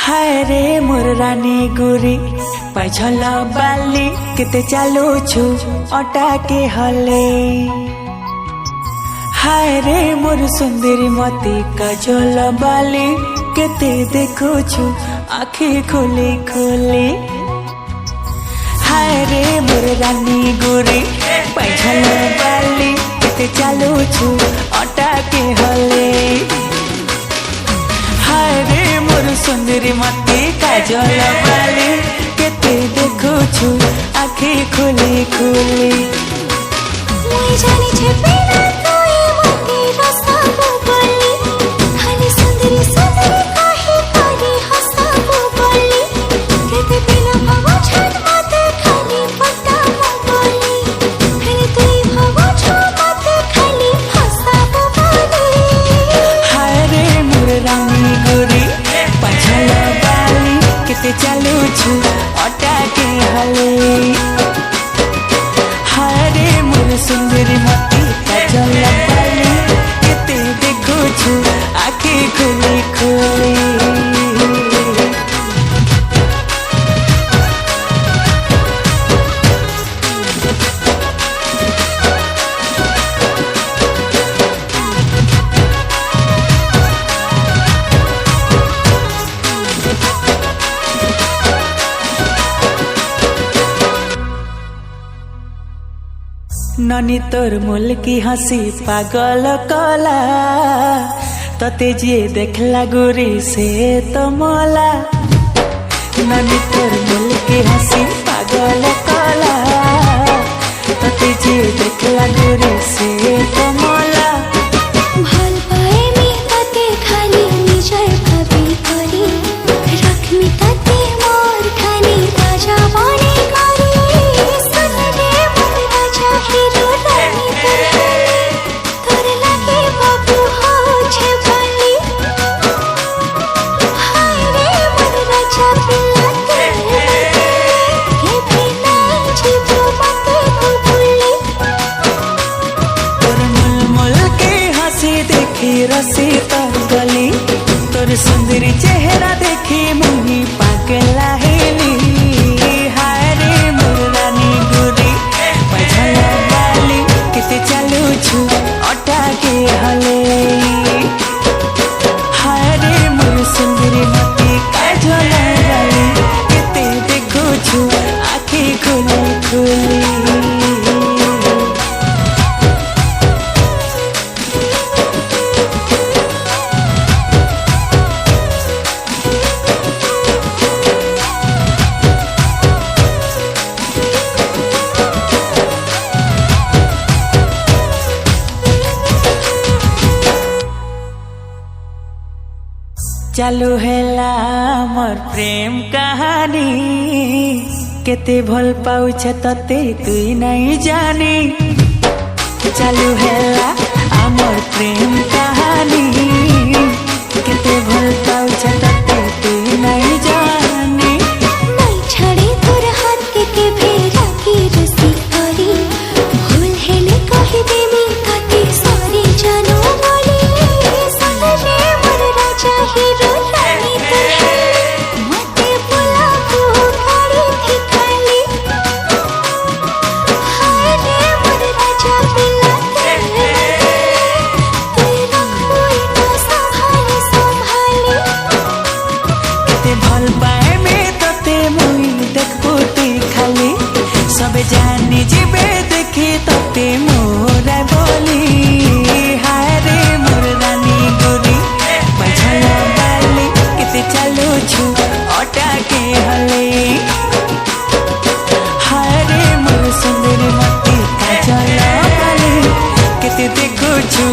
हाय रे मोर रानी गोरी पाछल बाली केते चालुछु अटा के हले। हाय रे मोर सुंदरी मती काजल बाली केते देखुछु आखि खोली खोली। हाय रे मोर रानी गोरी पाछल बाली केते चालुछु अटा के हले। हाय रे मोर सुंदरी मती काजल बाली केते देखुछु आखि खोली खोली। मुई जानी छे बिना तोई मती रसाबो बोली खाली सुंदरी सुंदरी काहे तारी हसाबो बोली केते बिना भावो छट मते खाली पटाबो बोली खाली तोई भावो छो मते खाली हसाबो बोली। हाय रे मोर रानी गोरी पाछल बाली केते चालुछु अटा के हले। हाय रे मोर सुंदरी मती काजल बाली केते देखुछु आखि खोली खोली। ननी तोर मुल की हंसी पागल कला तते जे देखला गोरी से तो मोला। ननी तोर मुल की हंसी पागल कला तते जे देखला गोरी से तो मोला। ভাল পায়ে মি তাতে খালি নিজের ভাবি করি রাখমি তাতে মোর খানি রাজা বনে করি সুনরে মন রাজা হিরো রানী তোর লাগে বাবু হচ্ছে বলি। হায় রে মন রাজা পিলাতে কে বিনা জীব মতে ভুলি। तोर मुल के हंसी देखी रसी तर गली तोर सुंदरी चेहरा देखी मुही पागला हेली। हाय रे मोर रानी गोरी पाछल बाली केते चालुछु अटा के हले। हाय रे मोर सुंदरी मती काजल बाली केते देखुछु आखि खोली खोली। चालू हेला मोर प्रेम कहानी केते भल पाउछ तते तुई नहीं जानी। चालू हेला आमर प्रेम कहानी केते भल पाउछ तते तुई नहीं जानी। नहीं छड़े तोर हाथ के भेरा की रसी करी भूल हेले कहि देमी ताते सॉरी जानो बोली। सुनरे मोर राजा हीरो रानी तोर मते बोला तू गाड़ी थी खाली। हाय रे मोर राजा पिलाते तोय रखबोई तो संभाली संभाली। केते भल पाए में तते मुई देखबुती खाली सबे जानी जीवे देखी तते मोरा बोली। हाय रे मोर रानी गोरी पाछल बाली केते चालुछु अटा के हले। हाय रे मोर सुंदरी मती काजल बाली केते देखुछु